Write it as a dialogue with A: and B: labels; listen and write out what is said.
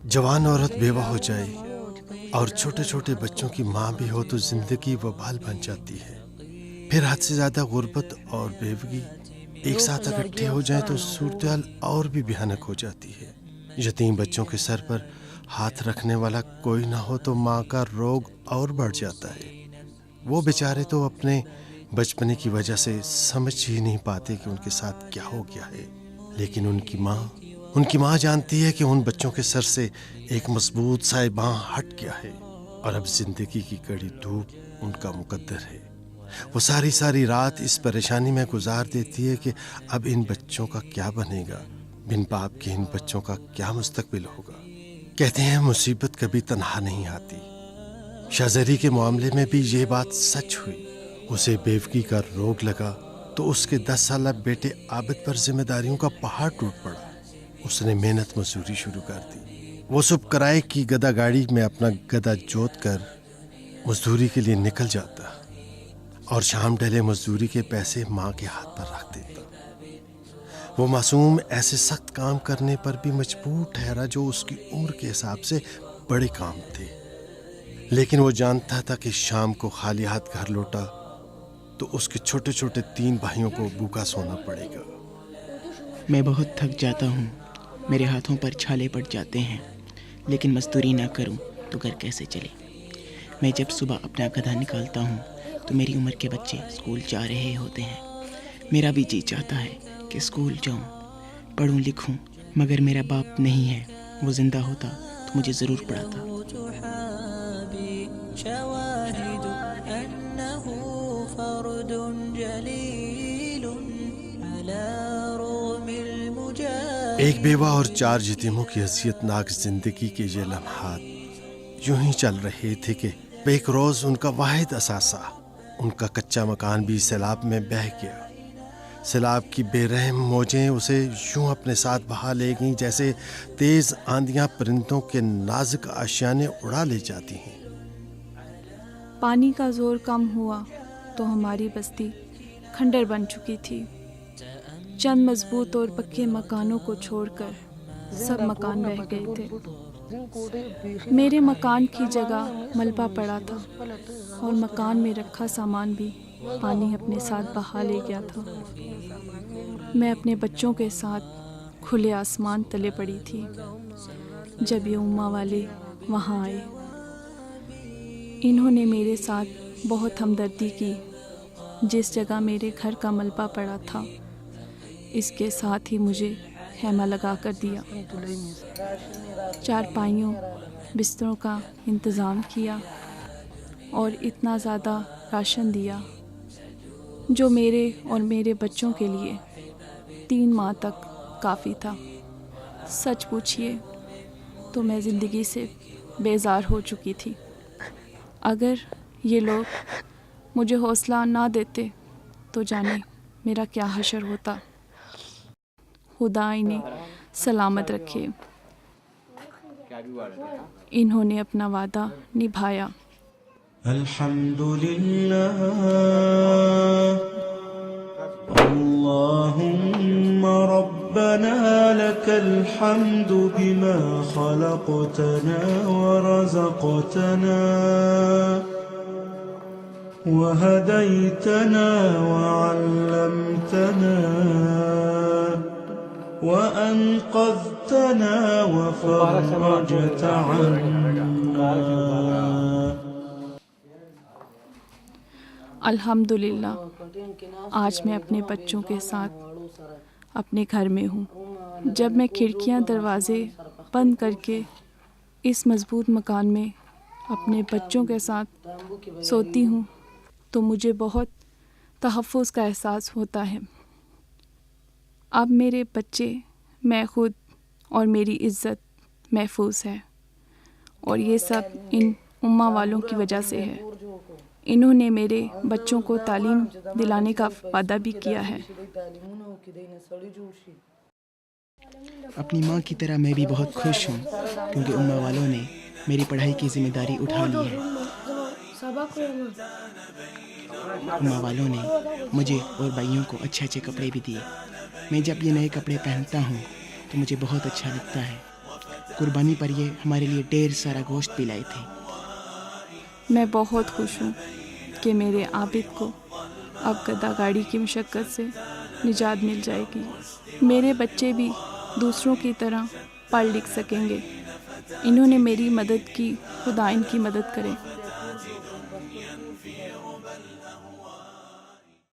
A: جوان عورت بیوہ ہو جائے اور چھوٹے چھوٹے بچوں کی ماں بھی ہو تو زندگی وبال بن جاتی ہے. پھر حد سے زیادہ غربت اور بیوگی ایک ساتھ اکٹھے ہو جائیں تو صورتحال اور بھی بھیانک ہو جاتی ہے. یتیم بچوں کے سر پر ہاتھ رکھنے والا کوئی نہ ہو تو ماں کا روگ اور بڑھ جاتا ہے. وہ بیچارے تو اپنے بچپنے کی وجہ سے سمجھ ہی نہیں پاتے کہ ان کے ساتھ کیا ہو گیا ہے، لیکن ان کی ماں جانتی ہے کہ ان بچوں کے سر سے ایک مضبوط سائباں ہٹ گیا ہے اور اب زندگی کی کڑی دھوپ ان کا مقدر ہے. وہ ساری رات اس پریشانی میں گزار دیتی ہے کہ اب ان بچوں کا کیا بنے گا، بن باپ کے ان بچوں کا کیا مستقبل ہوگا. کہتے ہیں مصیبت کبھی تنہا نہیں آتی. شاہ زری کے معاملے میں بھی یہ بات سچ ہوئی. اسے بیوگی کا روگ لگا تو اس کے 10 سالہ بیٹے عابد پر ذمہ داریوں کا پہاڑ ٹوٹ پڑا. اس نے محنت مزدوری شروع کر دی. وہ صبح کرائے کی گدا گاڑی میں اپنا گدا جوت کر مزدوری کے لیے نکل جاتا اور شام ڈھلے مزدوری کے پیسے ماں کے ہاتھ پر رکھ دیتا. وہ معصوم ایسے سخت کام کرنے پر بھی مجبور ٹھہرا جو اس کی عمر کے حساب سے بڑے کام تھے، لیکن وہ جانتا تھا کہ شام کو خالی ہاتھ گھر لوٹا تو اس کے چھوٹے چھوٹے 3 بھائیوں کو بھوکا سونا پڑے گا.
B: میں بہت تھک جاتا ہوں، میرے ہاتھوں پر چھالے پڑ جاتے ہیں، لیکن مزدوری نہ کروں تو گھر کیسے چلے. میں جب صبح اپنا گدھا نکالتا ہوں تو میری عمر کے بچے اسکول جا رہے ہوتے ہیں. میرا بھی جی چاہتا ہے کہ اسکول جاؤں، پڑھوں لکھوں، مگر میرا باپ نہیں ہے. وہ زندہ ہوتا تو مجھے ضرور پڑھاتا.
C: شواهد أنه فرد جليل على رغم المجاهد.
A: ایک بیوہ اور 4 یتیموں کی اذیت ناک زندگی کے یہ لمحات یوں ہی چل رہے تھے کہ ایک روز ان کا واحد اثاثہ، ان کا کچا مکان بھی سیلاب میں بہہ گیا. سیلاب کی بے رحم موجیں اسے یوں اپنے ساتھ بہا لے گئیں جیسے تیز آندیاں پرندوں کے نازک آشیانے اڑا لے جاتی ہیں.
D: پانی کا زور کم ہوا تو ہماری بستی کھنڈر بن چکی تھی. چند مضبوط اور پکے مکانوں کو چھوڑ کر سب مکان بہہ گئے تھے. میرے مکان کی جگہ ملبہ پڑا تھا اور مکان میں رکھا سامان بھی پانی اپنے ساتھ بہا لے گیا تھا. میں اپنے بچوں کے ساتھ کھلے آسمان تلے پڑی تھی جب یہ اماں والے وہاں آئے. انہوں نے میرے ساتھ بہت ہمدردی کی. جس جگہ میرے گھر کا ملبہ پڑا تھا اس کے ساتھ ہی مجھے خیمہ لگا کر دیا. 4 پائیوں بستروں کا انتظام کیا اور اتنا زیادہ راشن دیا جو میرے اور میرے بچوں کے لیے 3 ماہ تک کافی تھا. سچ پوچھیے تو میں زندگی سے بیزار ہو چکی تھی. اگر یہ لوگ مجھے حوصلہ نہ دیتے تو جانے میرا کیا حشر ہوتا. خدا انہیں سلامت رکھے. انہوں نے اپنا وعدہ نبھایا.
E: الحمد للہ اللہم ربنا لك الحمد بما خلقتنا ورزقتنا وهديتنا وعلمتنا وأنقذتنا وفرجت عنا.
D: الحمدللہ آج میں اپنے بچوں کے ساتھ اپنے گھر میں ہوں. جب میں کھڑکیاں دروازے بند کر کے اس مضبوط مکان میں اپنے بچوں کے ساتھ سوتی ہوں تو مجھے بہت تحفظ کا احساس ہوتا ہے. اب میرے بچے، میں خود اور میری عزت محفوظ ہے، اور یہ سب ان اماں والوں کی وجہ سے ہے. انہوں نے میرے بچوں کو تعلیم دلانے کا وعدہ بھی کیا ہے.
B: اپنی ماں کی طرح میں بھی بہت خوش ہوں کیونکہ اماں والوں نے میری پڑھائی کی ذمہ داری اٹھا لی ہے. اماں والوں نے مجھے اور بھائیوں کو اچھے اچھے کپڑے بھی دیے. میں جب یہ نئے کپڑے پہنتا ہوں تو مجھے بہت اچھا لگتا ہے. قربانی پر یہ ہمارے لیے ڈھیر سارا گوشت بھی لائے تھے۔
D: میں بہت خوش ہوں کہ میرے عابد کو اب گدا گاڑی کی مشقت سے نجات مل جائے گی۔ میرے بچے بھی دوسروں کی طرح پڑھ لکھ سکیں گے۔ انہوں نے میری مدد کی، خدا ان کی مدد کرے۔